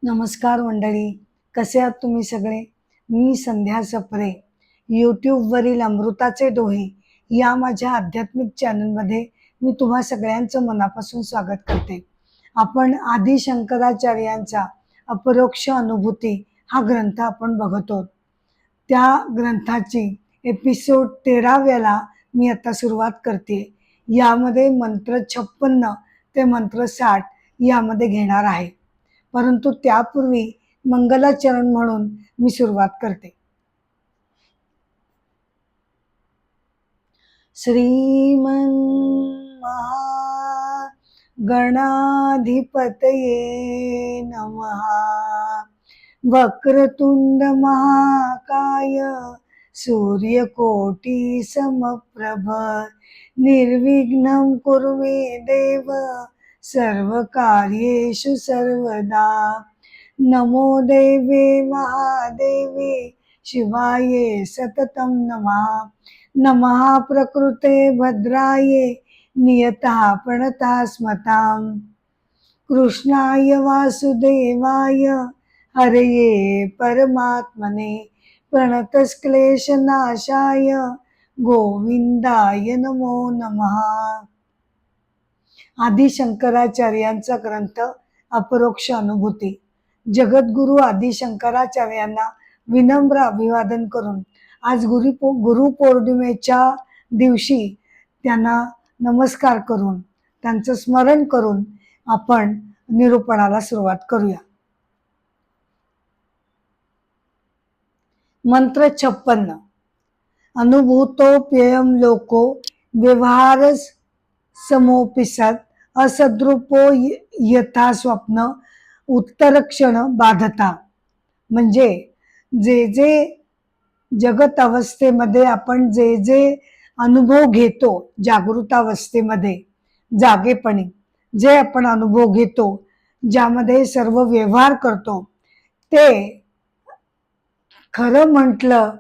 नमस्कार मंडळी, कसे आहात तुम्ही सगळे? मी संध्या सप्रे यूट्यूबवरील अमृताचे डोहे या माझ्या आध्यात्मिक चॅनलमध्ये मी तुम्हा सगळ्यांचं मनापासून स्वागत करते. आपण आदि शंकराचार्यांचा अपरोक्ष अनुभूती हा ग्रंथ आपण बघत आहोत. त्या ग्रंथाची एपिसोड 13व्याला मी आता सुरुवात करते. यामध्ये मंत्र 56 ते मंत्र 60 यामध्ये घेणार आहे. परंतु त्यापूर्वी मंगलाचरण म्हणून मी सुरुवात करते. श्रीमन गणाधिपतये नमः. वक्रतुंड महाकाय सूर्यकोटि समप्रभ निर्विघ्नं कुरु मे देव सर्वकार्येषु सर्वदा. नमो देवे महादेवे शिवाये सततं नमः. नमः प्रकृते भद्राये नियतः प्रणतः स्मताम्. कृष्णाय वासुदेवाय हरये परमात्मने प्रणतक्लेशनाशाय गोविंदाय नमो नमः. आदि शंकराचार्यांचा ग्रंथ अपरोक्ष अनुभूती. जगद्गुरु आदि शंकराचार्यांना विनम्र अभिवादन करून आज गुरुपौर्णिमेच्या दिवशी त्यांना नमस्कार करून त्यांचं स्मरण करून आपण निरूपणाला सुरुवात करूया. मंत्र 56. अनुभूतोप्ययं लोको व्यवहार समोपिसत असद्रुपो यथा स्वप्न उत्तरक्षण बाधता. म्हणजे जे जे जगत अवस्थेमध्ये आपण जे जे अनुभव घेतो, जागृतावस्थेमध्ये जागेपणी जे आपण अनुभव घेतो, ज्यामध्ये सर्व व्यवहार करतो, ते खरं म्हटलं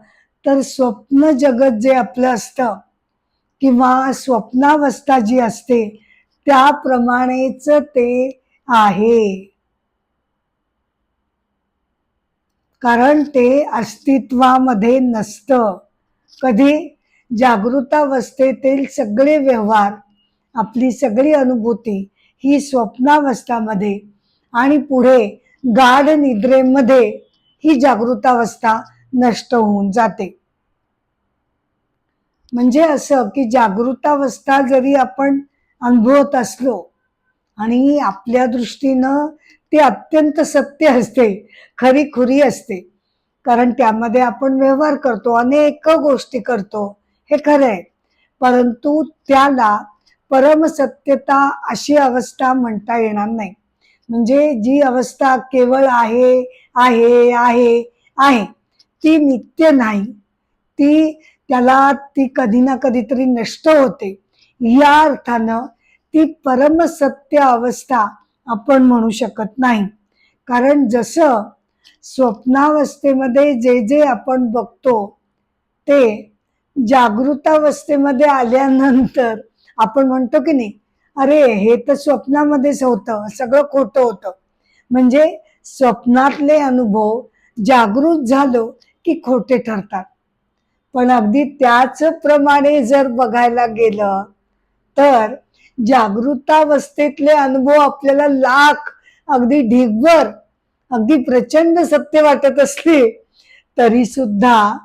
तर स्वप्न जगत जे आपलं असतं किंवा स्वप्नावस्था जी असते त्याप्रमाणेच ते आहे. कारण ते अस्तित्वामध्ये नसतं. कधी जागृतावस्थेतील सगळे व्यवहार, आपली सगळी अनुभूती ही स्वप्नावस्थामध्ये आणि पुढे गाढ निद्रेमध्ये ही जागृतावस्था नष्ट होऊन जाते. म्हणजे असं की जागृतावस्था जरी आपण अनुभवत असलो आणि आपल्या दृष्टीनं ती अत्यंत सत्य असते, खरी खुरी असते, कारण त्यामध्ये आपण व्यवहार करतो, अनेक गोष्टी करतो, हे खरं आहे. परंतु त्याला परमसत्यता अशी अवस्था म्हणता येणार नाही. म्हणजे जी अवस्था केवळ आहे आहे आहे आहे ती नित्य नाही, ती कधी ना कधीतरी नष्ट होते. या अर्थानं ती परमसत्य अवस्था आपण म्हणू शकत नाही. कारण जसं स्वप्नावस्थेमध्ये जे जे आपण बघतो ते जागृतावस्थेमध्ये आल्यानंतर आपण म्हणतो की नाही, अरे हे तर स्वप्नामध्येच होतं, सगळं खोटं होतं. म्हणजे स्वप्नातले अनुभव जागृत झालो की खोटे ठरतात. पण अगदी त्याच प्रमाणे जर बघायला गेलं तर जागृतावस्थेतले अनुभव आपल्याला लाख, अगदी ढिगभर, अगदी प्रचंड सत्य वाटत असले तरी सुद्धा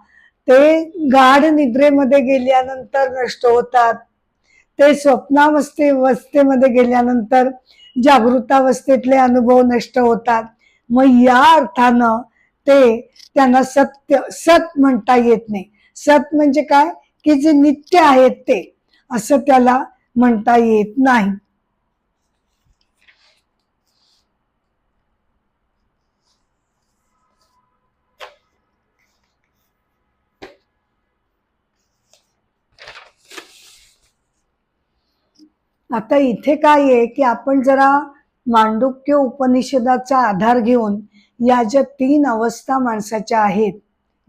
ते गाढ निद्रेमध्ये गेल्यानंतर नष्ट होतात. ते स्वप्नावस्थेमध्ये गेल्यानंतर जागृतावस्थेतले अनुभव नष्ट होतात. मग या अर्थानं त्यांना सत म्हणता येत नाही. सत म्हणजे काय की जे नित्य आहेत ते, असं त्याला म्हणता येत नाही. आता इथे काय आहे की आपण जरा मांडुक्य उपनिषदाचा आधार घेऊन या ज्या 3 अवस्था माणसाच्या आहेत,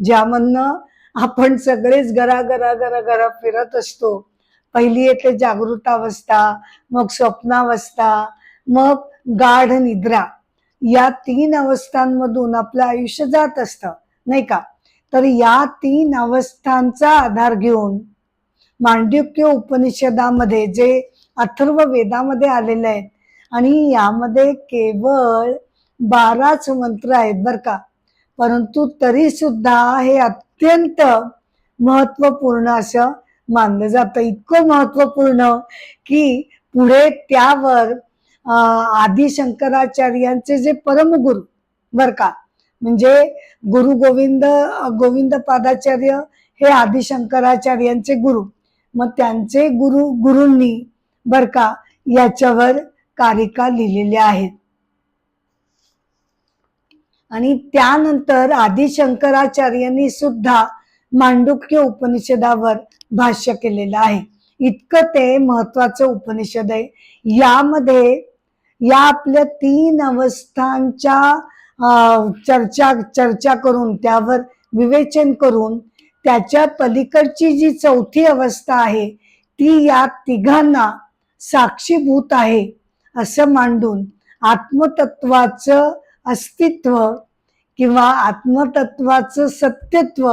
ज्यामधनं आपण सगळेच घरा फिरत असतो. पहिली येते जागृतावस्था, मग स्वप्नावस्था, मग गाढ निद्रा. या 3 अवस्थांमधून आपलं आयुष्य जात असतं, नाही का? तर या 3 अवस्थांचा आधार घेऊन मांडूक्य उपनिषदामध्ये जे अथर्व वेदामध्ये आलेले आहेत, आणि यामध्ये केवळ 12च मंत्र आहेत बर का, परंतु तरी सुद्धा हे अत्यंत महत्वपूर्ण असं मानलं जातं. इतकं महत्वपूर्ण की पुढे त्यावर आदि शंकराचार्यांचे जे परमगुरु बर का, म्हणजे गुरु गोविंद पादाचार्य हे आदि शंकराचार्यांचे गुरु, मग त्यांचे गुरूंनी बर का याच्यावर कारिका लिहिलेल्या आहेत. आणि त्यानंतर आदि शंकराचार्यांनी सुद्धा मांडूक्य उपनिषदावर भाष्य केलेलं आहे. इतकं ते महत्वाचं उपनिषद आहे. यामध्ये या आपल्या 3 अवस्थांच्या चर्चा करून त्यावर विवेचन करून त्याच्या पलीकडची जी 4थी अवस्था आहे ती या तिघांना साक्षीभूत आहे असं मांडून आत्मतत्वाचं अस्तित्व किंवा आत्मतत्वाचं सत्यत्व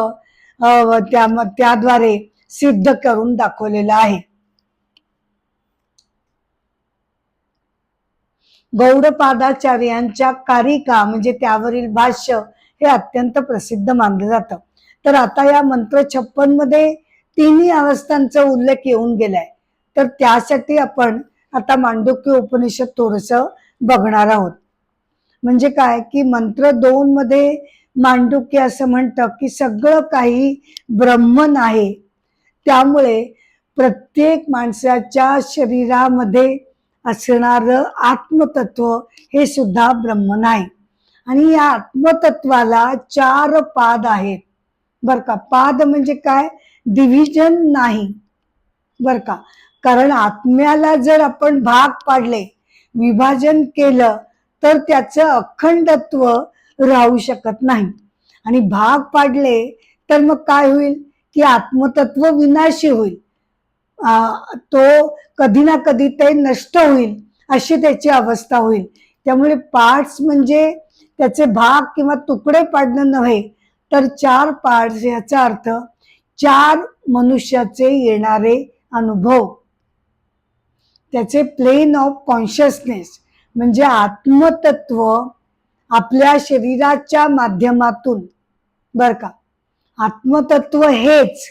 त्याद्वारे सिद्ध करून दाखवलेलं आहे. गौडपादाचार्यांच्या कारिका म्हणजे त्यावरील भाष्य हे अत्यंत प्रसिद्ध मानलं जातं. तर आता या मंत्र 56 मध्ये 3 अवस्थांचा उल्लेख येऊन गेलाय, तर त्यासाठी आपण आता मांडूक्य उपनिषद थोडस बघणार आहोत. म्हणजे काय की मंत्र 2 मध्ये मांडूक्य असं म्हणतं की सगळं काही ब्रह्मन आहे, त्यामुळे प्रत्येक माणसाच्या शरीरामध्ये असणारं आत्मतत्व हे सुद्धा ब्रह्मन आहे. आणि या आत्मतत्वाला 4 पाद आहेत बर का. पाद म्हणजे काय, डिव्हिजन नाही बर का, कारण आत्म्याला जर आपण भाग पाडले, विभाजन केलं तर त्याचं अखंडत्व राहू शकत नाही. आणि भाग पाडले तर मग काय होईल की आत्मतत्व विनाशी होईल, तो कधी ना कधी ते नष्ट होईल अशी त्याची अवस्था होईल. त्यामुळे पार्ट्स म्हणजे त्याचे भाग किंवा तुकडे पाडणं नव्हे, तर 4 पार्ट्स याचा अर्थ 4 मनुष्याचे येणारे अनुभव, त्याचे प्लेन ऑफ कॉन्शियसनेस म्हणजे आत्मतत्व आपल्या शरीराच्या माध्यमातून बर का, आत्मतत्व हेच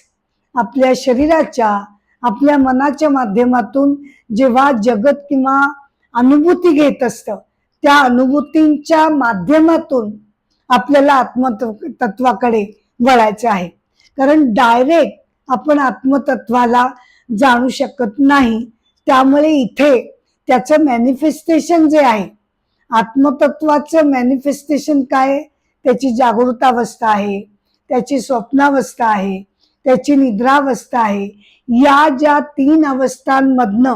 आपल्या शरीराच्या आपल्या मनाच्या माध्यमातून जेव्हा जगत किंवा अनुभूती घेत असतं, त्या अनुभूतींच्या माध्यमातून आपल्याला आत्मतत्वाकडे वळायचं आहे. कारण डायरेक्ट आपण आत्मतत्वाला जाणू शकत नाही. त्यामुळे इथे त्याचं मॅनिफेस्टेशन जे आहे, आत्मतत्वाचं मॅनिफेस्टेशन काय, त्याची जागृतावस्था आहे, त्याची स्वप्नावस्था आहे, त्याची निद्रावस्था आहे. या ज्या 3 अवस्थांमधनं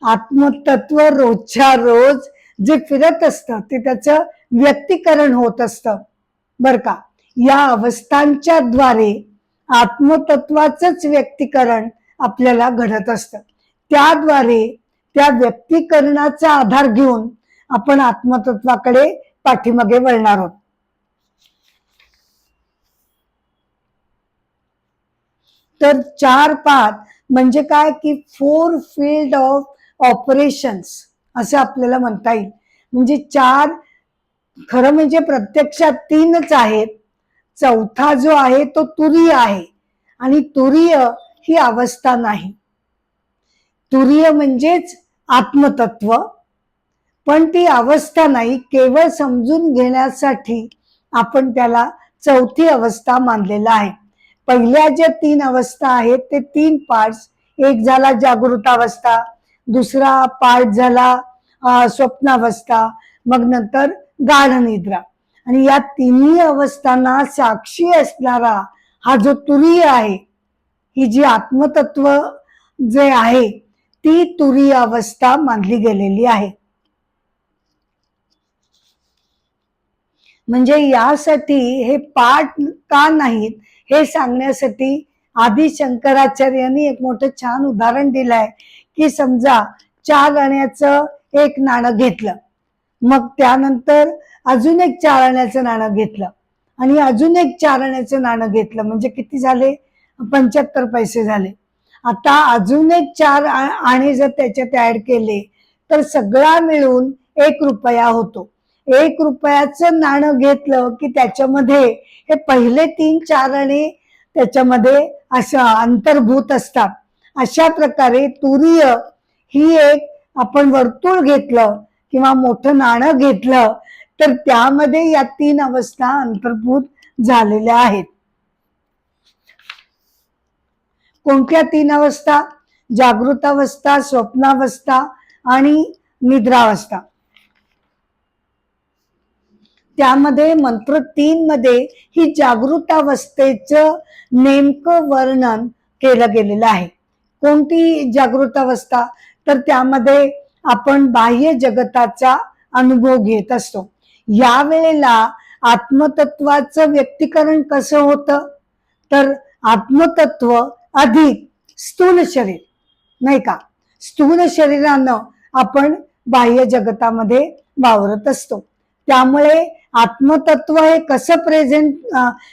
आत्मतत्व रोजच्या रोज जे फिरत असतं ते त्याचं व्यक्तीकरण होत असतं बर का. या अवस्थांच्या द्वारे आत्मतत्वाचंच व्यक्तीकरण आपल्याला घडत असतं. त्याद्वारे त्या व्यक्तीकरणाचा आधार घेऊन आपण आत्मतत्वाकडे पाठीमागे वळणार आहोत. तर 4 पाद म्हणजे काय की 4 फील्ड ऑफ ऑपरेशन्स असं आपल्याला म्हणता येईल. म्हणजे 4, खरं म्हणजे प्रत्यक्षात 3च आहेत. 4था जो आहे तो तुरीय आहे, आणि तुरीय ही अवस्था नाही. तुरीय म्हणजेच आत्मतत्व, पण ती अवस्था नाही. केवळ समजून घेण्यासाठी आपण त्याला 4थी अवस्था मानलेला आहे. पहिल्या ज्या 3 अवस्था आहेत ते 3 पार्ट्स, एक झाला जागृतावस्था, दुसरा पार्ट झाला स्वप्नावस्था, मग नंतर गाढ निद्रा. आणि या 3 अवस्थांना साक्षी असणारा हा जो तुरीय आहे, ही जी आत्मतत्व जे आहे ती तुरीय अवस्था मानली गेलेली आहे. म्हणजे यासाठी हे पाठ का नाहीत हे सांगण्यासाठी आदि शंकराचार्यांनी एक मोठं छान उदाहरण दिलंय की समजा 4 आण्याचं एक नाणं घेतलं, मग त्यानंतर अजून एक 4 आण्याचं नाणं घेतलं आणि अजून एक 4 आण्याचं नाणं घेतलं, म्हणजे किती झाले? 75 पैसे झाले. आता अजून एक 4 आणे जर त्याच्यात ऍड केले तर सगळा मिळून 1 रुपया होतो. 1 रुपयाचं नाणं घेतलं की त्याच्यामध्ये हे पहिले 3-4 आणे त्याच्यामध्ये असं अंतर्भूत असतात. अशा प्रकारे तुरीय ही एक आपण वर्तुळ घेतलं किंवा मोठं नाणं घेतलं तर त्यामध्ये या 3 अवस्था अंतर्भूत झालेल्या आहेत. कोणत्या 3 अवस्था? जागृतावस्था, स्वप्नावस्था आणि निद्रावस्था. त्यामध्ये मंत्र 3 मध्ये ही जागृतावस्थेचं नेमकं वर्णन केलं गेलेलं आहे. कोणती जागृतावस्था? तर त्यामध्ये आपण बाह्य जगताचा अनुभव घेत असतो. या वेळेला आत्मतत्वाचं व्यक्तीकरण कसं होतं? तर आत्मतत्व अधिक स्थूल शरीर, नाही का? स्थूल शरीरानं आपण बाह्य जगतामध्ये वावरत असतो. त्यामुळे आत्मतत्व हे कसं प्रेझेंट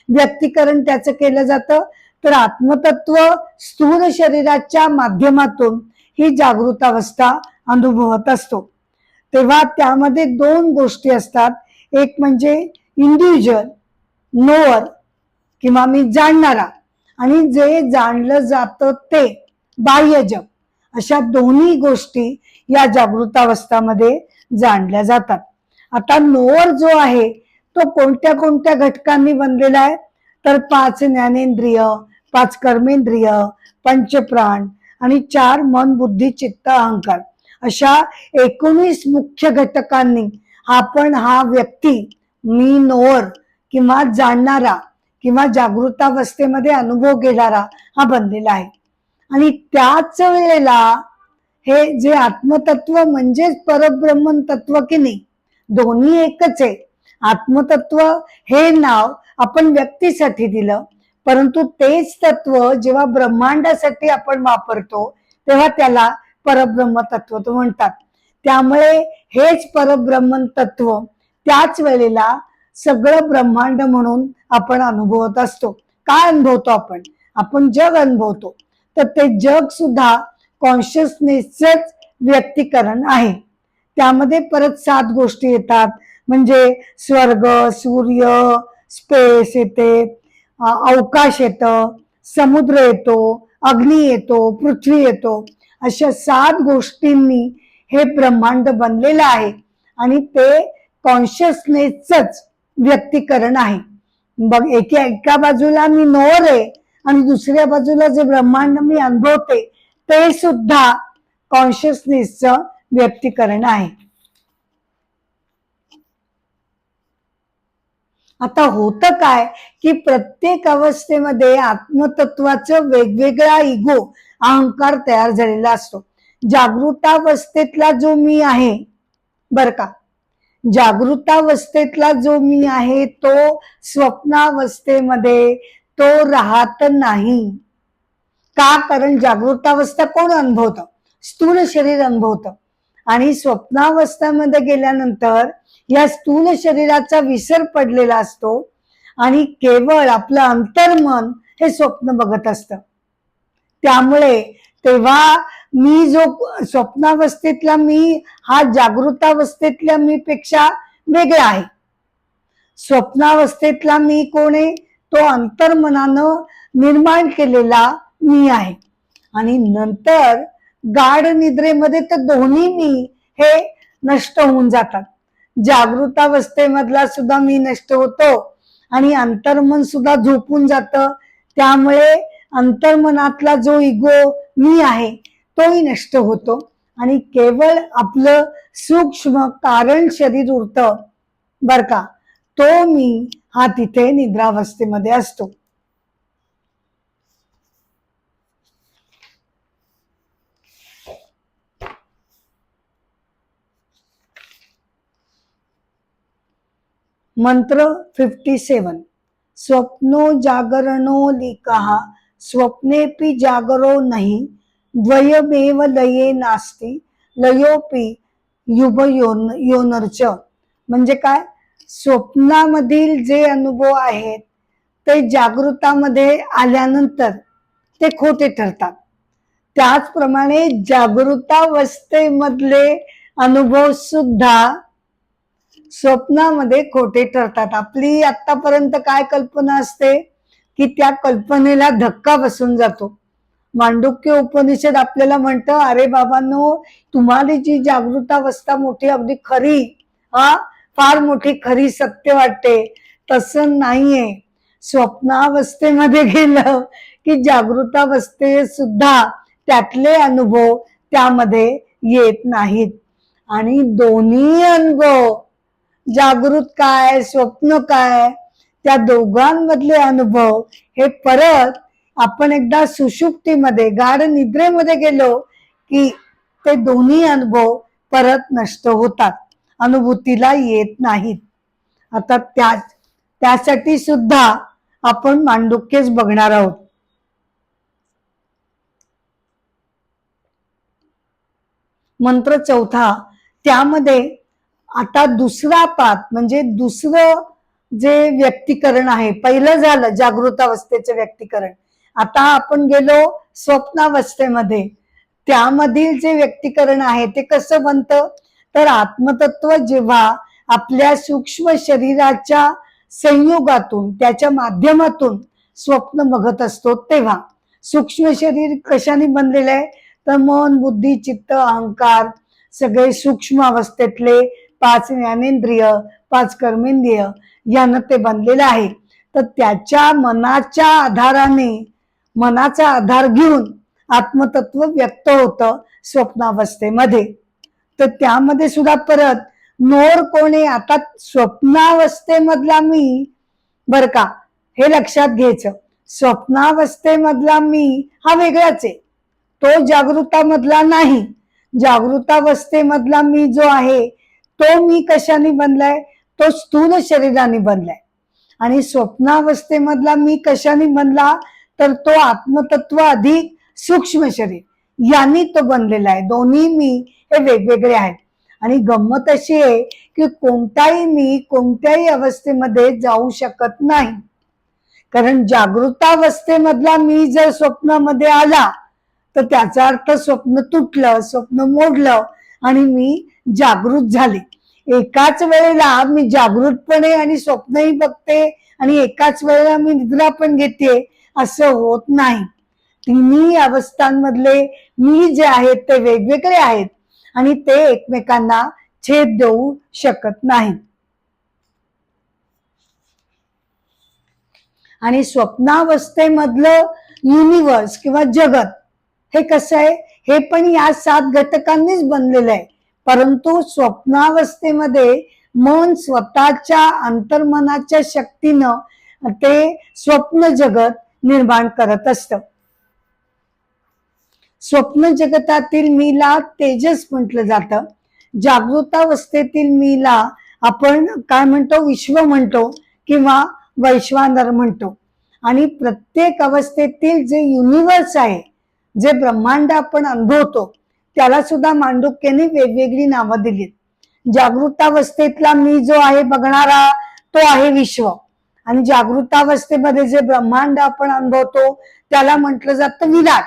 व्यक्तीकरण त्याचं केलं जातं? तर आत्मतत्व स्थूल शरीराच्या माध्यमातून ही जागृतावस्था अनुभवत असतो. तेव्हा त्यामध्ये 2 गोष्टी असतात. एक म्हणजे इंडिव्हिज्युअल नोअर किंवा मी जाणणारा, आणि जे जाणलं जातं ते बाह्य जग. अशा दोन्ही गोष्टी या जागृतावस्थामध्ये जाणल्या जातात. आता नोअर जो आहे तो कोणत्या कोणत्या घटकांनी बनलेला आहे? तर 5 ज्ञानेंद्रिय, 5 कर्मेंद्रिय, पंचप्राण आणि 4 मन, बुद्धी, चित्त, अहंकार, अशा 19 मुख्य घटकांनी आपण हा व्यक्ती, मी नोअर किंवा जाणणारा किंवा जागृतावस्थेमध्ये अनुभव घेणारा हा बनलेला आहे. आणि त्याच वेळेला हे जे आत्मतत्व म्हणजेच परब्रह्मन तत्व की नाही, दोन्ही एकच आहे. आत्मतत्व हे नाव आपण व्यक्तीसाठी दिलं, परंतु तेच तत्व जेव्हा ब्रह्मांडासाठी आपण वापरतो तेव्हा त्याला परब्रह्म तत्व म्हणतात. त्यामुळे हेच परब्रह्मन तत्व त्याच वेळेला सगळं ब्रह्मांड म्हणून आपण अनुभवत असतो. काय अनुभवतो आपण? आपण जग अनुभवतो. तर ते जग सुद्धा कॉन्शियसनेसच व्यक्तीकरण आहे. त्यामध्ये परत 7 गोष्टी येतात, म्हणजे स्वर्ग, सूर्य, स्पेस येते, अवकाश येतं, समुद्र येतो, अग्नी येतो, पृथ्वी येतो. अशा 7 गोष्टींनी हे ब्रह्मांड बनलेलं आहे आणि ते कॉन्शियसनेसच व्यक्तीकरण आहे. बघ, एका बाजूला मी नोअर आहे आणि दुसऱ्या बाजूला जे ब्रह्मांड मी अनुभवते ते सुद्धा कॉन्शियसनेसचं व्यक्तीकरण आहे. आता होतं काय की प्रत्येक अवस्थेमध्ये आत्मतत्वाचं वेगवेगळा इगो, अहंकार तयार झालेला असतो. जागृतावस्थेतला जो मी आहे, बर का, जागृतावस्थेतला जो मी आहे तो स्वप्नावस्थेमध्ये तो राहत नाही. का? कारण जागृतावस्था कोण अनुभवतं? स्थूल शरीर अनुभवतं. आणि स्वप्नावस्थेमध्ये गेल्यानंतर या स्थूल शरीराचा विसर पडलेला असतो आणि केवळ आपलं अंतर्मन हे स्वप्न बघत असतं. त्यामुळे तेव्हा मी जो स्वप्नावस्थेतला मी हा जागृतावस्थेतल्या मी पेक्षा वेगळा आहे. स्वप्नावस्थेतला मी कोण आहे? तो अंतर्मनानं निर्माण केलेला मी आहे. आणि नंतर गाढ निद्रेमध्ये तर दोन्ही मी हे नष्ट होऊन जातात. जागृतावस्थेमधला सुद्धा मी नष्ट होतो आणि अंतर्मन सुद्धा झोपून जातं. त्यामुळे अंतर्मनातला जो इगो मी आहे तोही नष्ट होतो आणि केवळ आपलं सूक्ष्म कारण शरीर उरतं, बर का, तो मी हा तिथे निद्रावस्थेमध्ये असतो. मंत्र 57. स्वप्नो जागरणो लिकः स्वप्नेपि जागरो नहि द्वयमेव लये नास्ति लयोपि योनर्च म्हणजे काय, स्वप्नामधील जे अनुभव आहेत ते जागृतामध्ये आल्यानंतर ते खोटे ठरतात. त्याचप्रमाणे जागृतावस्थेमधले अनुभव सुद्धा स्वप्नामध्ये खोटे ठरतात. आपली आतापर्यंत काय कल्पना असते की त्या कल्पनेला धक्का बसून जातो. मांडुक्य उपनिषद आपल्याला म्हणतं, अरे बाबांनो, तुम्हाला जी जागृतावस्था मोठी अगदी खरी, फार मोठी खरी सत्य वाटते, तसं नाहीये. स्वप्नावस्थेमध्ये गेलं की जागृतावस्थेत सुद्धा त्यातले अनुभव त्यामध्ये येत नाहीत. आणि दोन्ही अनुभव, जागृत काय स्वप्न काय, त्या दोघांमधले अनुभव हे परत आपण एकदा सुषुप्तीमध्ये गाढ निद्रेमध्ये गेलो की ते दोन्ही अनुभव परत नष्ट होतात, अनुभूतीला येत नाहीत. आता त्यासाठी सुद्धा आपण मांडुक्यच बघणार आहोत. मंत्र चौथा, त्यामध्ये आता दुसरा पाठ म्हणजे दुसरं जे व्यक्तीकरण आहे, पहिलं झालं जागृतावस्थेचं व्यक्तीकरण, आता आपण गेलो स्वप्नावस्थेमध्ये. त्यामधील जे व्यक्तीकरण आहे ते कसं बनतं, तर आत्मतत्व जेव्हा आपल्या सूक्ष्म शरीराच्या संयोगातून, त्याच्या माध्यमातून स्वप्न बघत असतो, तेव्हा सूक्ष्म शरीर कशाने बनलेलं आहे, तर मन, बुद्धी, चित्त, अहंकार, सगळे सूक्ष्म अवस्थेतले 5 ज्ञानेंद्रिय, 5 कर्मेंद्रिय यानं ते बनलेलं आहे. तर त्याच्या मनाच्या आधाराने, मनाचा आधार घेऊन आत्मतत्व व्यक्त होतं स्वप्नावस्थेमध्ये. तर त्यामध्ये सुद्धा परत नोर कोणे, आता स्वप्नावस्थेमधला मी, बर का, हे लक्षात घ्यायचं, स्वप्नावस्थेमधला मी हा वेगळाच आहे, तो जागृतामधला नाही. जागृतावस्थेमधला मी जो आहे तो मी कशाने बनलाय, तो स्थूल शरीराने बनलाय. आणि स्वप्नावस्थेमधला मी कशाने बनला, तर तो आत्मतत्व अधिक सूक्ष्म शरीर यांनी तो बनलेला आहे. दोन्ही मी हे वेगवेगळे आहेत. आणि गंमत अशी आहे की कोणताही मी कोणत्याही अवस्थेमध्ये जाऊ शकत नाही. कारण जागृतावस्थेमधला मी जर स्वप्नामध्ये आला तर त्याचा अर्थ स्वप्न तुटलं, स्वप्न मोडलं आणि मी जागृत झाले. एकाच वेळेला मी जागृतपणे आणि स्वप्नही बघते आणि एकाच वेळेला मी निद्रा पण घेते असं होत नाही. तिन्ही अवस्थांमधले मी जे आहेत ते वेगवेगळे आहेत आणि ते एकमेकांना छेद देऊ शकत नाही. आणि स्वप्नावस्थेमधलं युनिवर्स किंवा जगत हे कसं आहे, हे पण या 7 घटकांनीच बनलेलं आहे. परंतु स्वप्नावस्थेमध्ये मन स्वतःच्या अंतर्मनाच्या शक्तीनं ते स्वप्न जगत निर्माण करत असतं. स्वप्न जगतातील मीला तेजस म्हटलं जातं. जागृतावस्थेतील मीला आपण काय म्हणतो, विश्व म्हणतो किंवा वैश्वानर म्हणतो. आणि प्रत्येक अवस्थेतील जे युनिवर्स आहे, जे ब्रह्मांड आपण अनुभवतो, त्याला सुद्धा मांडुक्याने वेगवेगळी नावं दिलीत. जागृतावस्थेतला मी जो आहे बघणारा तो आहे विश्व. आणि जागृतावस्थेमध्ये जे ब्रह्मांड आपण अनुभवतो त्याला म्हटलं जातं विराट.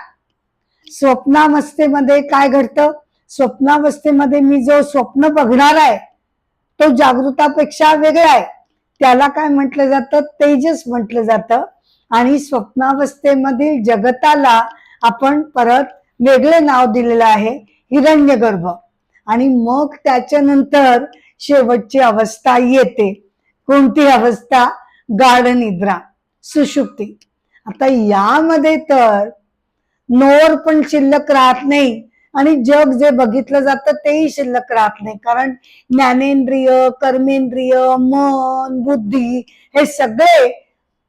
स्वप्नावस्थेमध्ये काय घडतं, स्वप्नावस्थेमध्ये मी जो स्वप्न बघणार आहे तो जागृतापेक्षा वेगळा आहे, त्याला काय म्हटलं जातं, तेजस म्हटलं जातं. आणि स्वप्नावस्थेमधील जगताला आपण परत वेगळं नाव दिलेलं आहे, हिरण्यगर्भ. आणि मग त्याच्यानंतर शेवटची अवस्था येते, कोणती अवस्था, गाढ निद्रा, सुषुप्ती. आता यामध्ये तर नोर पण शिल्लक राहत नाही आणि जग जे बघितलं जातं तेही शिल्लक राहत नाही. कारण ज्ञानेंद्रिय, कर्मेंद्रिय, मन, बुद्धी हे सगळे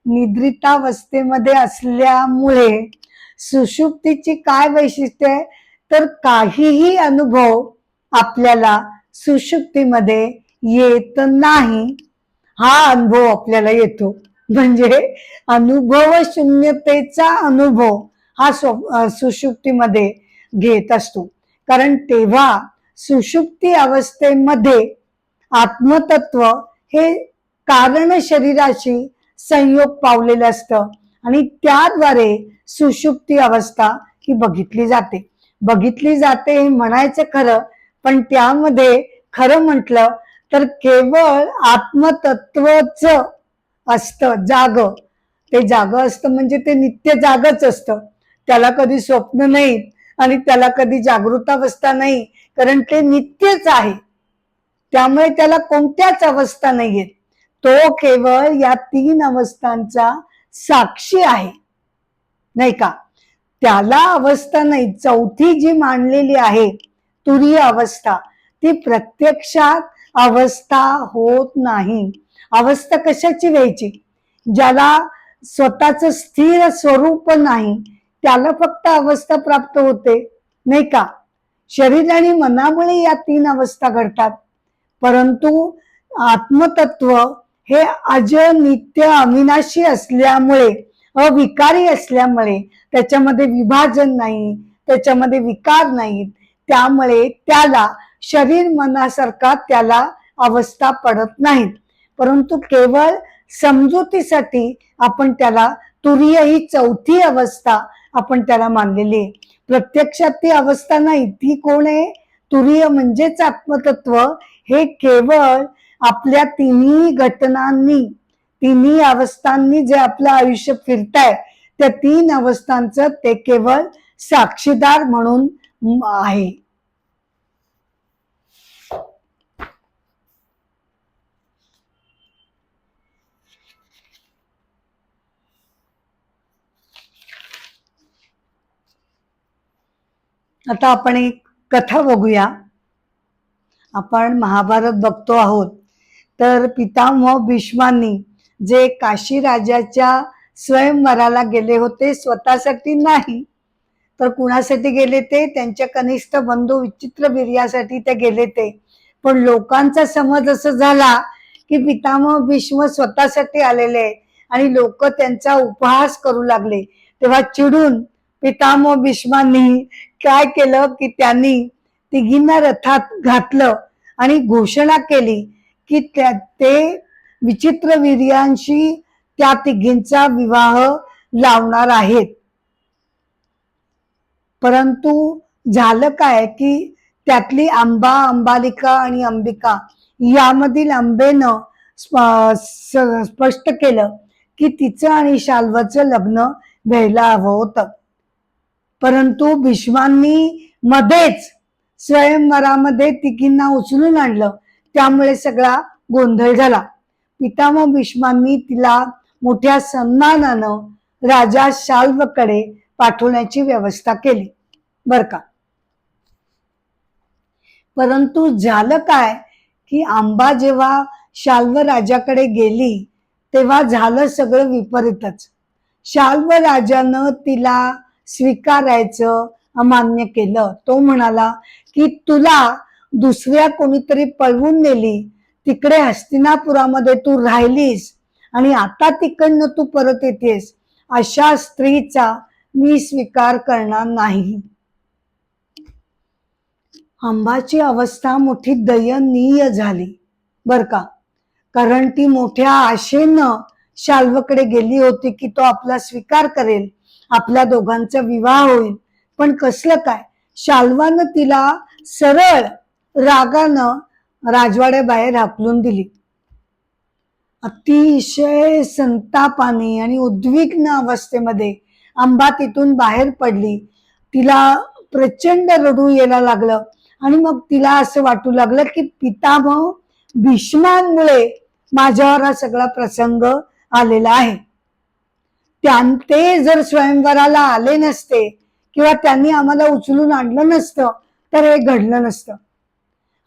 निद्रितावस्थेमध्ये असल्यामुळे सुषुप्तीची काय वैशिष्ट्य आहे, तर काहीही अनुभव आपल्याला सुषुप्तीमध्ये येत नाही, हा अनुभव आपल्याला येतो. म्हणजे अनुभव शून्यतेचा अनुभव हा सुषुप्तीमध्ये घेत असतो. कारण तेव्हा सुषुप्ती अवस्थेमध्ये आत्मतत्व हे कारण शरीराशी संयोग पावलेलं असतं आणि त्याद्वारे सुषुप्ती अवस्था ही बघितली जाते हे म्हणायचं खरं, पण त्यामध्ये खरं म्हटलं तर केवळ आत्मतत्वच असतं जाग. ते जाग असतं म्हणजे ते नित्य जागच असतं, त्याला कधी स्वप्न नाही आणि त्याला कधी जागृतावस्था नाही, कारण ते नित्यच आहे. त्यामुळे त्याला कोणत्याच अवस्था नाहीयेत. तो केवळ या 3 अवस्थांचा साक्षी आहे, नाही का. त्याला अवस्था नाही. चौथी जी मांडलेली आहे तुरीय अवस्था, ती प्रत्यक्षात अवस्था होत नाही. अवस्था कशाची व्हायची? ज्याला स्वतःच स्थिर स्वरूप नाही त्याला फक्त अवस्था प्राप्त होते, नाही का. शरीर आणि मनामुळे या 3 अवस्था घडतात, परंतु आत्मतत्व हे अज नित्य अविनाशी असल्यामुळे, अविकारी असल्यामुळे त्याच्यामध्ये विभाजन नाही, त्याच्यामध्ये विकार नाहीत, त्यामुळे त्याला शरीर मनासारखा त्याला अवस्था पडत नाहीत. परंतु केवळ समजुतीसाठी आपण त्याला तुरीय ही चौथी अवस्था आपण त्याला मानलेली आहे. प्रत्यक्षात ती अवस्था नाही. ती कोण आहे? तुरीय म्हणजेच आत्मतत्व. हे केवळ आपल्या तिन्ही घटनांनी, तिन्ही अवस्थांनी जे आपलं आयुष्य फिरताय त्या 3 अवस्थांचं ते केवळ साक्षीदार म्हणून आहे. आता आपण एक कथा बघूया. आपण महाभारत बघतो आहोत, तर पितामह भीष्मांनी जे काशी राजाच्या स्वयंवराला गेले होते, स्वतःसाठी नाही तर कुणासाठी गेले ते? त्यांच्या कनिष्ठ बंधू विचित्रवीर्यासाठी ते गेले ते. पण लोकांचा समज असं झाला की पितामह भीष्म स्वतःसाठी आलेले आहेत आणि लोक त्यांचा उपहास करू लागले. तेव्हा चिडून पितामह भीष्मांनी काय केलं की त्यांनी तिघींना रथात घातलं आणि घोषणा केली की ते विचित्रवीर्यांशी त्या तिघींचा विवाह लावणार आहेत. परंतु झालं काय की त्यातली अंबा, अंबालिका आणि अंबिका यामधील अंबेनं स्पष्ट केलं की तिचं आणि शाल्वाचं लग्न व्हायला हवं होतं. परंतु भीष्मांनी मध्येच स्वयंवरामध्ये तिघींना उचलून आणलं, त्यामुळे सगळा गोंधळ झाला. पितामह भीष्मांनी तिला मोठ्या सन्मानानं राजा शाल्वकडे पाठवण्याची व्यवस्था केली, बर का. परंतु झालं काय की अंबा जेव्हा शाल्व राजाकडे गेली तेव्हा झालं सगळं विपरीतच. शाल्व राजानं तिला स्वीकारायचं अमान्य केलं. तो म्हणाला की तुला दुसऱ्या कोणीतरी पळवून नेली, तिकडे हस्तिनापुरामध्ये तू राहिलीस आणि आता तिकडनं तू परत येतेस, अशा स्त्रीचा मी स्वीकार करणार नाही. अंबाची अवस्था मोठी दयनीय झाली, बर का. कारण ती मोठ्या आशेनं शाल्वकडे गेली होती की तो आपला स्वीकार करेल, आपल्या दोघांचा विवाह होईल. पण कसलं काय, शाल्वानं तिला सरळ रागानं राजवाड्याबाहेर हाकलून दिली. अतिशय संतापाने आणि उद्विग्न अवस्थेमध्ये अंबा तिथून बाहेर पडली. तिला प्रचंड रडू यायला लागलं आणि मग तिला असं वाटू लागलं की पितामह भीष्मांमुळे माझ्यावर हा सगळा प्रसंग आलेला आहे. ते जर स्वयंवराला आले नसते किंवा त्यांनी आम्हाला उचलून आणलं नसतं तर हे घडलं नसतं.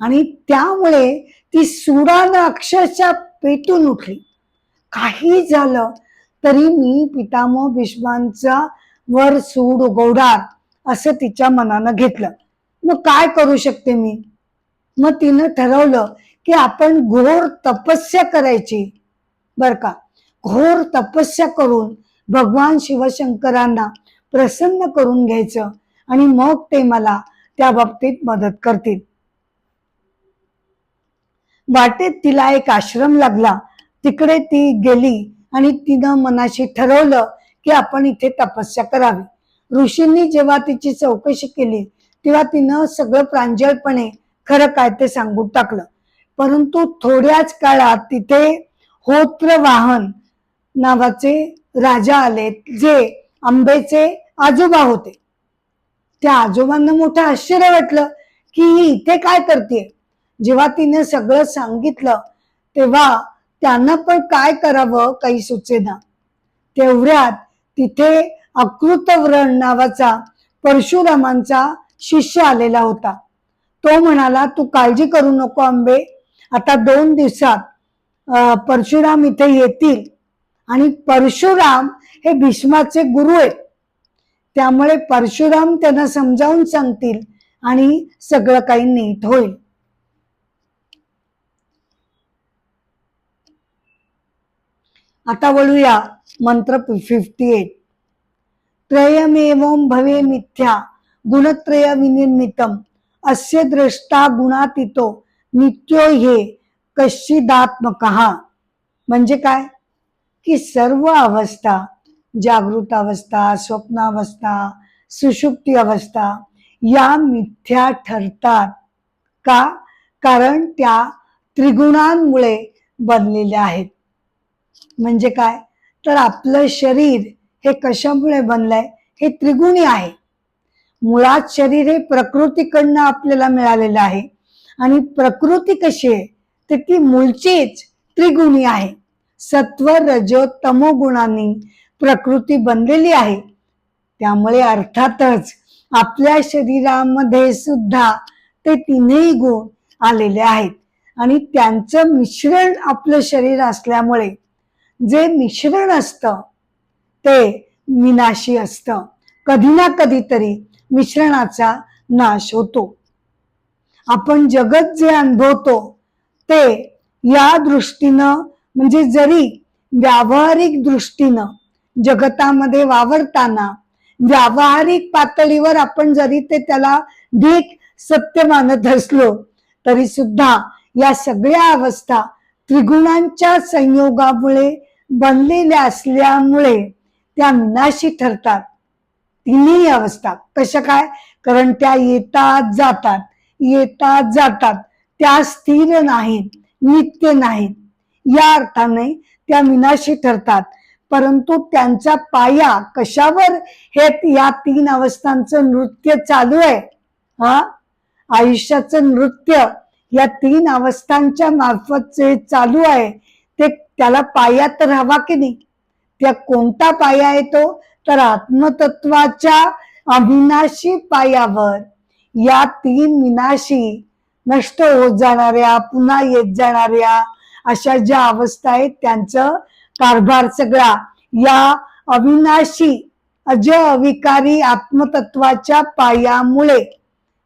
आणि त्यामुळे ती सुडानं अक्षरशः पेटून उठली. काही झालं तरी मी पितामह भीष्मांचा वर सूड उगवणार असं तिच्या मनानं घेतलं. मग काय करू शकते मी? मग तिनं ठरवलं की आपण घोर तपस्या करायची, बर का. घोर तपस्या करून भगवान शिवशंकरांना प्रसन्न करून घ्यायचं आणि मग ते मला त्या बाबतीत मदत करतील. वाटेत तिला एक आश्रम लागला, तिकडे ती गेली आणि तिनं मनाशी ठरवलं की आपण इथे तपस्या करावी। ऋषींनी जेव्हा तिची चौकशी केली तेव्हा तिनं सगळं प्रांजळपणे खरं काय ते सांगून टाकलं। परंतु थोड्याच काळात तिथे होत्रवाहन नावाचे राजा आले, जे आंबेचे आजोबा होते। त्या आजोबांना मोठं आश्चर्य वाटलं की ही इथे काय करते। जेव्हा तिने सगळं सांगितलं तेव्हा त्यांना पण काय करावं काही सुचेना। तेवढ्यात तिथे अकृतव्रण नावाचा परशुरामांचा शिष्य आलेला होता। तो म्हणाला, तू काळजी करू नको आंबे, आता 2 दिवसात परशुराम इथे येतील आणि परशुराम हे भीष्माचे गुरु आहेत, त्यामुळे परशुराम त्यांना समजावून सांगतील आणि सगळं काही नीट होईल। आता वळूया मंत्र 58। त्रयमेवं भवे मिथ्या गुणत्रय विनिर्मितम अस्य द्रष्टा गुणातीतो नित्यो हे कश्चिदात्मकः। म्हणजे काय की सर्व अवस्था, जागृत अवस्था, स्वप्नावस्था, सुषुप्ती अवस्था या मिथ्या ठरतात। का? कारण त्या त्रिगुणांमुळे बनलेल्या आहेत। म्हणजे काय तर आपलं शरीर हे कशामुळे बनलंय, हे त्रिगुणी आहे। मुळात शरीर हे प्रकृतीकडनं आपल्याला मिळालेलं आहे आणि प्रकृती कशी आहे तर ती मूळचीच त्रिगुणी आहे। सत्व रजो तमो गुणांनी प्रकृती बनलेली आहे। त्यामुळे अर्थातच आपल्या शरीरामध्ये सुद्धा ते 3ही गुण आलेले आहेत आणि त्यांचं मिश्रण आपलं शरीर असल्यामुळे जे मिश्रण असतं ते विनाशी असतं। कधी ना कधीतरी मिश्रणाचा नाश होतो। आपण जगत जे अनुभवतो ते या दृष्टीनं, म्हणजे जरी व्यावहारिक दृष्टीनं जगतामध्ये वावरताना व्यावहारिक पातळीवर आपण जरी ते त्याला ढीक सत्य मानत असलो तरी सुद्धा या सगळ्या अवस्था त्रिगुणांच्या संयोगामुळे बनलेल्या असल्यामुळे त्या विनाशी ठरतात। 3ही अवस्था कशा काय, कारण त्या येतात जातात, येतात जातात, त्या स्थिर नाहीत, नित्य नाहीत, या अर्थाने त्या विनाशी ठरतात। परंतु त्यांचा पाया कशावर हे या 3 अवस्थांचं नृत्य चालू आहे, आयुष्याचं नृत्य या 3 अवस्थांच्या मार्फत जे चालू आहे ते त्याला पाया तर हवा की नाही। त्या कोणता पाया आहे तो तर आत्मतत्वाच्या अविनाशी पायावर या 3 विनाशी नष्ट होत जाणाऱ्या, पुन्हा येत जाणाऱ्या अशा ज्या अवस्था आहेत त्यांचं कारभार सगळा या अविनाशी अज अविकारी आत्मतत्वाच्या पायामुळे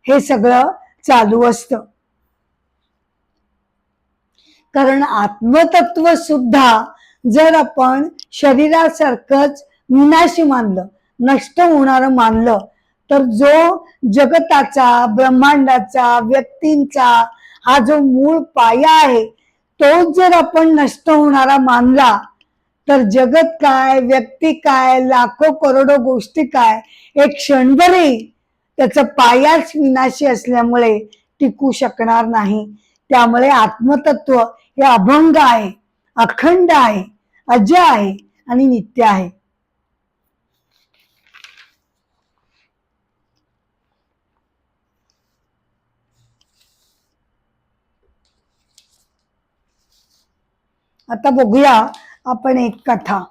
हे सगळं चालू असतं। कारण आत्मतत्व सुद्धा जर आपण शरीरासारखंच विनाशी मानलं, नष्ट होणारं मानलं, तर जो जगताचा, ब्रह्मांडाचा, व्यक्तींचा हा जो मूळ पाया आहे तो जर आपण नष्ट होणारा मानला तर जगत काय, व्यक्ती काय, लाखो करोडो गोष्टी काय, एक क्षणभरही त्याचा पायाच विनाशी असल्यामुळे टिकू शकणार नाही। त्यामुळे आत्मतत्व हे अभंग आहे, अखंड आहे, अजय आहे आणि नित्य आहे। आता बघूया आपण एक कथा।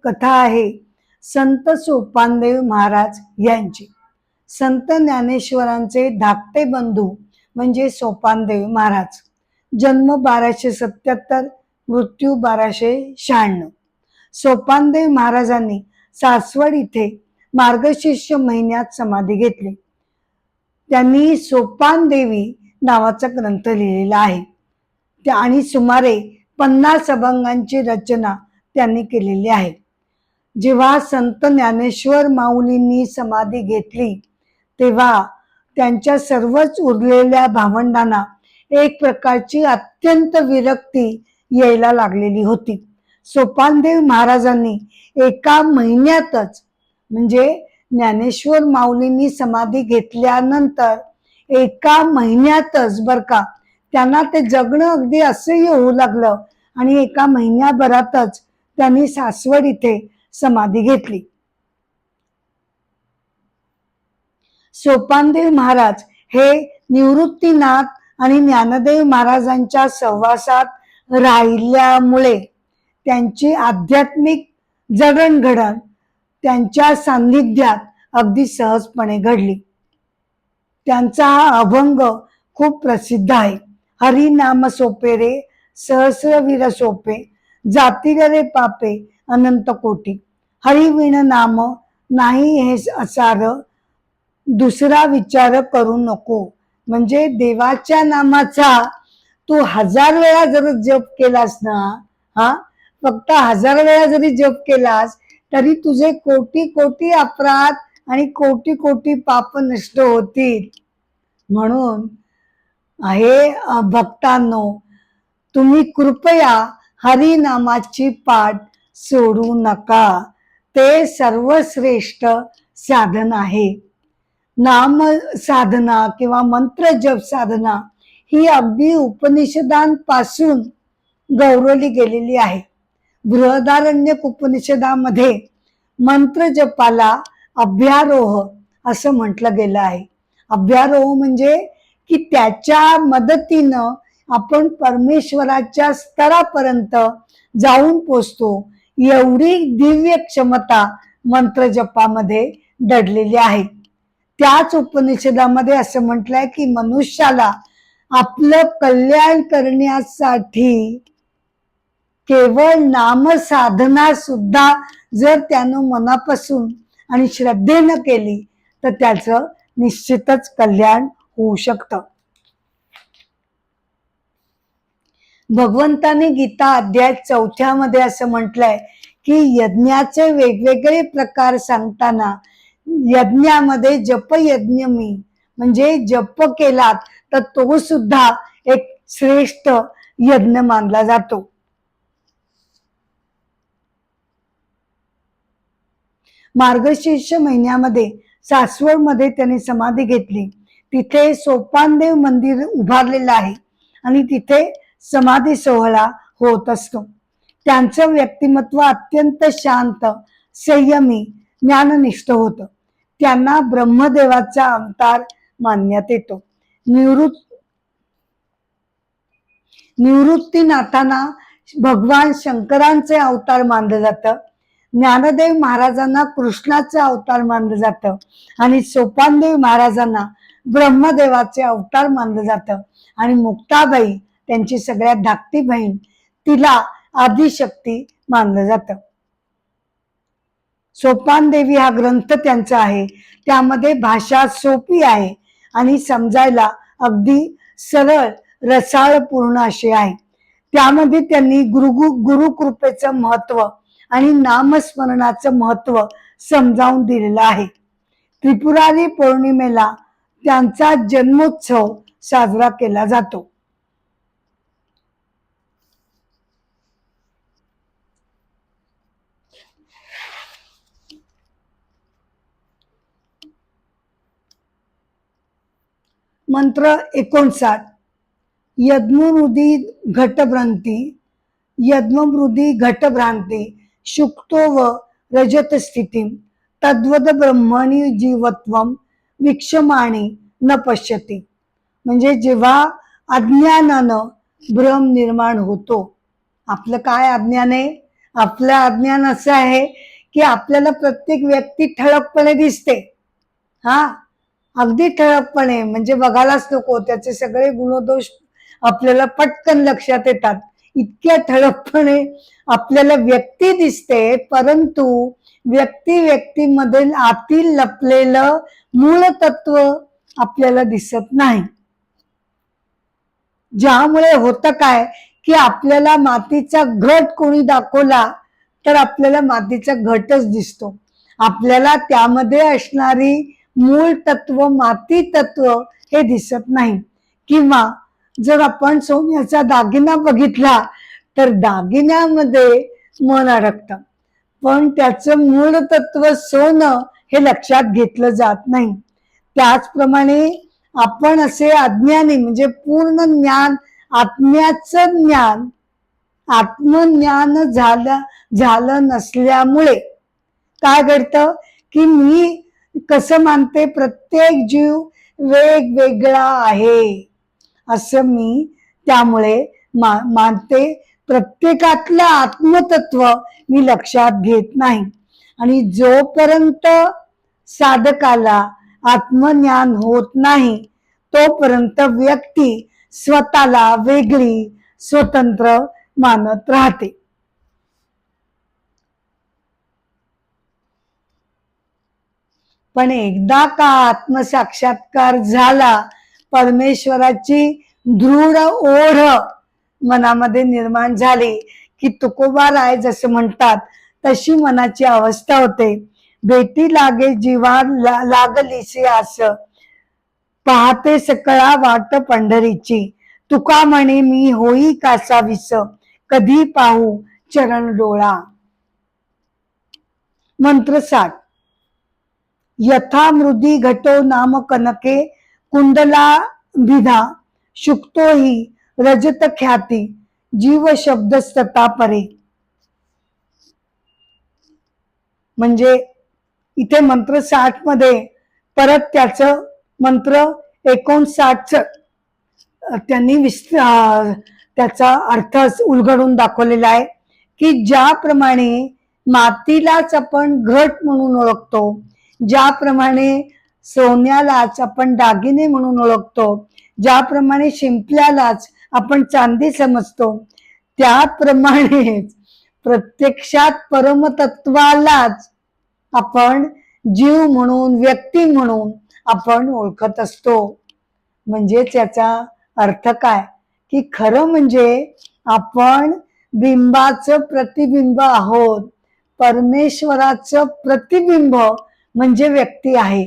कथा आहे संत सोपानदेव महाराज यांची। संत ज्ञानेश्वरांचे धाकटे बंधू म्हणजे सोपानदेव महाराज। जन्म 1277, मृत्यू 1296। सोपानदेव महाराजांनी सासवड इथे मार्गशीर्ष महिन्यात समाधी घेतली. त्यांनी सोपान देवी नावाचा ग्रंथ लिहिलेला आहे आणि सुमारे 50 अभंगांची रचना त्यांनी केलेली आहे. जेव्हा संत ज्ञानेश्वर माऊलींनी समाधी घेतली तेव्हा त्यांच्या सर्वच उरलेल्या भावंडांना एक प्रकारची अत्यंत विरक्ती यायला लागलेली होती. सोपानदेव महाराजांनी एका महिन्यातच, म्हणजे ज्ञानेश्वर माऊलींनी समाधी घेतल्यानंतर एका महिन्यातच बर का, त्यांना ते जगणं अगदी असह्य होऊ लागलं आणि एका महिन्याभरातच त्यांनी सासवड इथे समाधी घेतली. सोपानदेव महाराज हे निवृत्तीनाथ आणि ज्ञानदेव महाराजांच्या सहवासात राहिल्यामुळे त्यांची आध्यात्मिक जडणघडण त्यांच्या सान्निध्यात अगदी सहजपणे घडली. त्यांचा हा अभंग खूप प्रसिद्ध आहे. हरी नाम सोपे रे सहस्रवीर सोपे, जातील रे पापे अनंत कोटी, हरी विण नाम नाही हे असार, दुसरा विचार करू नको. म्हणजे देवाच्या नामाचा तू 1000 वेळा जर जप केलास ना, फक्त 1000 वेळा जरी जप केलास तरी तुझे कोटी कोटी अपराध आणि कोटी कोटी पाप नष्ट होतील. म्हणून हे भक्तांनो, तुम्ही कृपया हरिनामाची पाठ सोडू नका. ते सर्वश्रेष्ठ साधन आहे. नाम साधना किंवा मंत्र जप साधना ही अगदी उपनिषदांपासून गौरवली गेलेली आहे. बृहदारण्यक उपनिषदामध्ये मंत्र जपाला अभ्यारोह असं म्हटलं गेलं आहे. अभ्यारोह म्हणजे की त्याच्या मदतीनं आपण परमेश्वराच्या स्तरापर्यंत जाऊन पोचतो, एवढी दिव्य क्षमता मंत्र जपामध्ये दडलेली आहे. त्याच उपनिषदामध्ये असं म्हटलंय की मनुष्याला आपलं कल्याण करण्यासाठी केवळ नामसाधना सुद्धा जर त्यानं मनापासून आणि श्रद्धेनं केली तर त्याचं निश्चितच कल्याण होऊ शकतं. भगवंताने गीता अध्याय 4 मध्ये असं म्हटलंय की यज्ञाचे वेगवेगळे प्रकार सांगताना यज्ञामध्ये जपयज्ञ मी, म्हणजे जप केलात तर तो सुद्धा एक श्रेष्ठ यज्ञ मानला जातो. मार्गशीर्ष महिन्यामध्ये सासवड मध्ये त्यांनी समाधी घेतली. तिथे सोपानदेव मंदिर उभारलेलं आहे आणि तिथे समाधी सोहळा होत असतो. त्यांचं व्यक्तिमत्व अत्यंत शांत, संयमी, ज्ञाननिष्ठ होतं. त्यांना ब्रह्मदेवाचा अवतार मानण्यात येतो. निवृत्तीनाथांना भगवान शंकरांचे अवतार मानलं जातं. ज्ञानदेव महाराजांना कृष्णाचे अवतार मानलं जातं आणि सोपानदेव महाराजांना ब्रह्मदेवाचे अवतार मानलं जातं आणि मुक्ताबाई त्यांची सगळ्यात धाकटी बहीण, तिला आदिशक्ती मानलं जातं. सोपानदेवी हा ग्रंथ त्यांचा आहे. त्यामध्ये भाषा सोपी आहे आणि समजायला अगदी सरळ रसाळपूर्ण अशी आहे. त्यामध्ये त्यांनी गुरुकृपेचं महत्व आणि नामस्मरणाचं महत्व समजावून दिलेलं आहे. त्रिपुरारी पौर्णिमेला त्यांचा जन्मोत्सव साजरा केला जातो. मंत्र 59. यद्ममृदी घटभ्रांती, यद्ममृदी घटभ्रांती शुक्तो व रजत स्थिती तद्वद ब्रह्मणी जीवत्वम विक्षमाणी न पश्यती. म्हणजे जेव्हा अज्ञानानं भ्रम निर्माण होतो. आपलं काय अज्ञान आहे? आपलं अज्ञान असं आहे की आपल्याला प्रत्येक व्यक्ती ठळकपणे दिसते. अगदी ठळकपणे, म्हणजे बघायलाच नको, त्याचे सगळे गुणदोष आपल्याला पटकन लक्षात येतात. इतक्या ठळकपणे आपल्याला व्यक्ती दिसते, परंतु व्यक्तीमध्ये आतील लपलेलं मूळ तत्व आपल्याला दिसत नाही. ज्यामुळे होतं काय की आपल्याला मातीचा घट कोणी दाखवला तर आपल्याला मातीचा घटच दिसतो. आपल्याला त्यामध्ये असणारी मूळ तत्व, माती तत्व हे दिसत नाही. किंवा जर आपण सोन्याचा दागिना बघितला तर दागिन्यामध्ये मन अडकतं, पण त्याचं मूळ तत्व सोनं हे लक्षात घेतलं जात नाही. त्याचप्रमाणे आपण असे अज्ञानी, म्हणजे पूर्ण ज्ञान, आत्म्याचं ज्ञान, आत्मज्ञान झालं नसल्यामुळे काय घडतं की मी कसं मानते, प्रत्येक जीव वेगवेगळा आहे असं मी त्यामुळे मानते. प्रत्येकातलं आत्मतत्व मी लक्षात घेत नाही. आणि जोपर्यंत साधकाला आत्मज्ञान होत नाही तोपर्यंत व्यक्ती स्वतःला वेगळी, स्वतंत्र मानत राहते. पण एकदा का आत्मसाक्षात्कार झाला, परमेश्वराची दृढ ओढ मनामध्ये निर्माण झाली की तुकोबाराय जसं म्हणतात तशी मनाची अवस्था होते. भेटी लागे जीवा लागलीसे आस, पाहते सकळा वाट पंढरीची, तुका म्हणे मी होई कासावीस, कधी पाहू चरण डोळा. मंत्र 60. यथा मृदी घटो नाम कनके, कुंडला भिधा शुक्तो ही रजत ख्याती, जीव शब्द सता परे. म्हणजे इथे मंत्र 60 मध्ये परत त्याचं मंत्र 59 त्यांनी त्याचा अर्थ उलगडून दाखवलेला आहे की ज्याप्रमाणे मातीलाच आपण घट म्हणून ओळखतो, ज्याप्रमाणे सोन्यालाच आपण दागिने म्हणून ओळखतो, ज्याप्रमाणे शिंपल्यालाच आपण चांदी समजतो, त्याप्रमाणे प्रत्यक्षात परमतत्वालाच आपण जीव म्हणून, व्यक्ती म्हणून आपण ओळखत असतो. म्हणजेच याचा अर्थ काय की खरं म्हणजे आपण बिंबाचं प्रतिबिंब आहोत. परमेश्वराचं प्रतिबिंब म्हणजे व्यक्ती आहे.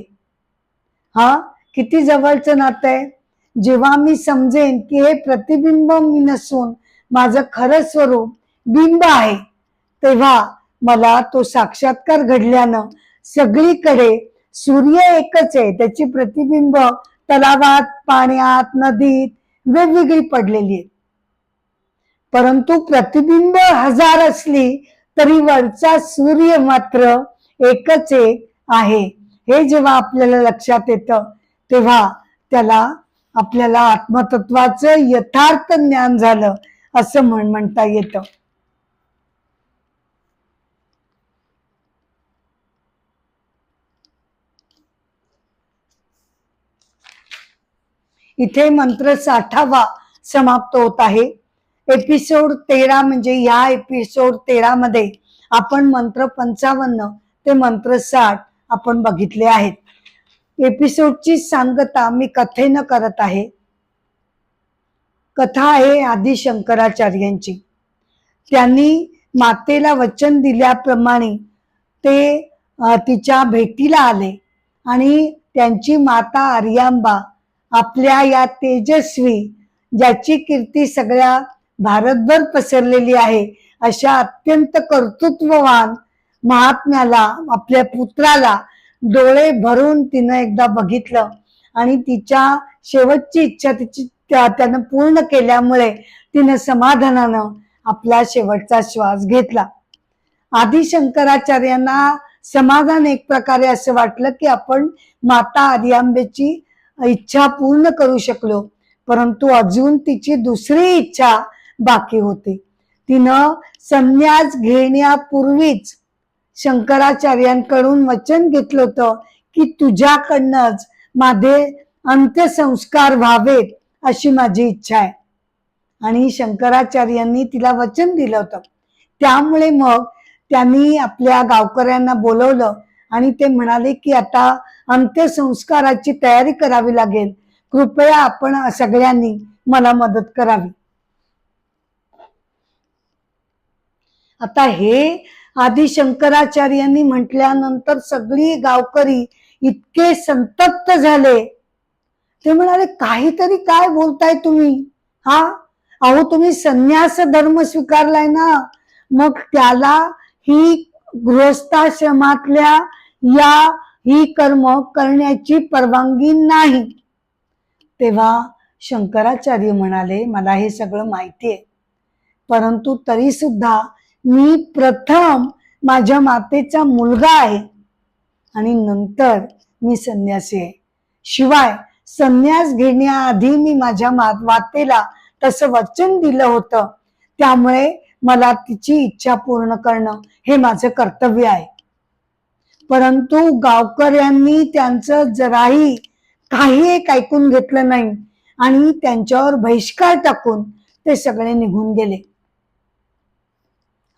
हा किती जवळचं नातं आहे. जेव्हा मी समजेन की हे प्रतिबिंब मी नसून माझं खरं स्वरूप बिंब आहे, तेव्हा मला तो साक्षात्कार घडल्यानं सगळीकडे सूर्य एकच आहे, त्याची प्रतिबिंब तलावात, पाण्यात, नदीत वेगवेगळी पडलेली आहेत, परंतु प्रतिबिंब हजार असली तरी वरचा सूर्य मात्र एकच एक आहे. हे जेव्हा आपल्याला लक्षात येतं तेव्हा आपल्याला आत्मतत्वाचं यथार्थ ज्ञान झालं असं म्हणता येतं. इथे मंत्र 60वा समाप्त होत आहे. एपिसोड 13 म्हणजे या एपिसोड 13 मध्ये आपण मंत्र 55 ते मंत्र 60 आपण बघितले आहेत. एपिसोडची सांगता मी कथेनं करत आहे. कथा आहे आदि शंकराचार्यांची. त्यांनी मातेला वचन दिल्याप्रमाणे ते तिच्या भेटीला आले आणि त्यांची माता आर्यांबा आपल्या या तेजस्वी, ज्याची कीर्ती सगळ्या भारतभर पसरलेली आहे, अशा अत्यंत कर्तृत्ववान महात्म्याला, आपल्या पुत्राला डोळे भरून तिनं एकदा बघितलं आणि तिच्या शेवटची इच्छा त्यानं पूर्ण केल्यामुळे तिनं समाधानानं आपला शेवटचा श्वास घेतला. आदि शंकराचार्यांना समाधान एक प्रकारे असं वाटलं की आपण माता आर्यांबेची इच्छा पूर्ण करू शकलो, परंतु अजून तिची दुसरी इच्छा बाकी होती. तिनं संन्यास घेण्यापूर्वीच शंकराचार्यांकडून वचन घेतलं होतं की तुझ्याकडनंच माझे अंत्यसंस्कार व्हावेत अशी माझी इच्छा आहे. आणि शंकराचार्यांनी तिला वचन दिलं होतं. त्यामुळे मग त्यांनी आपल्या गावकऱ्यांना बोलवलं आणि ते म्हणाले की आता अंत्यसंस्काराची तयारी करावी लागेल, कृपया आपण सगळ्यांनी मला मदत करावी. आता हे आदि शंकराचार्यांनी म्हटल्यानंतर सगळी गावकरी इतके संतप्त झाले. ते म्हणाले, काहीतरी काय बोलताय तुम्ही? हा, अहो तुम्ही संन्यास धर्म स्वीकारलाय ना, मग त्याला ही गृहस्थाश्रमातल्या ही कर्म करण्याची परवानगी नाही. तेव्हा शंकराचार्य म्हणाले, मला हे सगळं माहिती आहे, परंतु तरी सुद्धा मी प्रथम माझ्या मातेचा मुलगा आहे आणि नंतर मी संन्यासी आहे. शिवाय संन्यास घेण्याआधी मी माझ्या मातेला तसं वचन दिलं होतं, त्यामुळे मला तिची इच्छा पूर्ण करणं हे माझं कर्तव्य आहे. परंतु गावकऱ्यांनी त्यांचं जराही काही एक ऐकून घेतलं नाही आणि त्यांच्यावर बहिष्कार टाकून ते सगळे निघून गेले.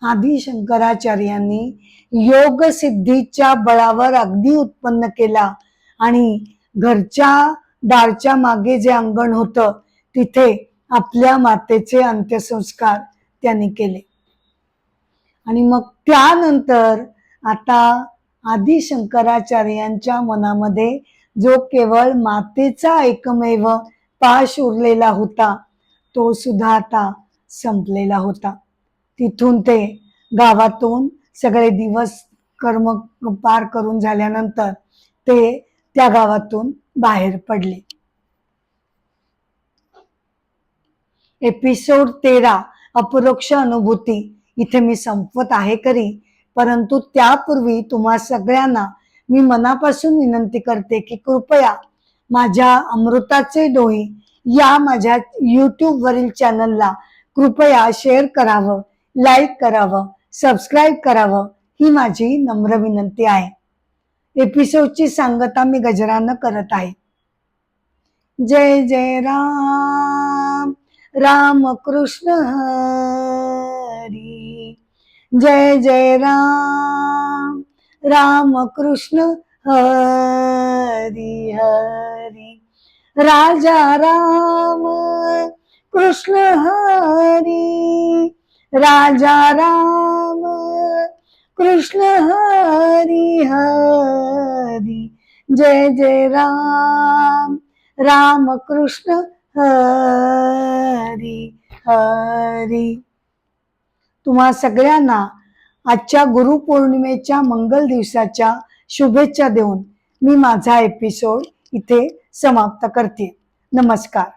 आदि शंकराचार्यांनी योग सिद्धीच्या बळावर अग्नी उत्पन्न केला आणि घरच्या दारच्या मागे जे अंगण होतं तिथे आपल्या मातेचे अंत्यसंस्कार त्यांनी केले. आणि मग त्यानंतर आता आदि शंकराचार्यांच्या मनामध्ये जो केवळ मातेचा एकमेव पाश उरलेला होता तो सुद्धा आता संपलेला होता. तिथून ते गावातून सगळे दिवस कर्म पार करून झाल्यानंतर ते त्या गावातून बाहेर पडले. एपिसोड 13 अपरोक्ष अनुभूती इथे मी संपवत आहे खरी, परंतु त्यापूर्वी तुम्हा सगळ्यांना मी मनापासून विनंती करते की कृपया माझ्या अमृताचे डोही या माझ्या YouTube वरील चॅनलला कृपया शेअर करावं, लाईक करावं, सबस्क्राईब करावं ही माझी नम्र विनंती आहे. एपिसोडची सांगता मी गजरानं करत आहे. जय जय राम, राम कृष्ण हरी. जय जय राम, राम कृष्ण हरी हरी. राजा राम कृष्ण हरी, राजा राम कृष्ण हरी हरी. जय जय राम, राम कृष्ण हरी हरी. तुम्हा सगळ्यांना आजच्या गुरुपौर्णिमेच्या मंगल दिवसाच्या शुभेच्छा देऊन मी माझा एपिसोड इथे समाप्त करते. नमस्कार.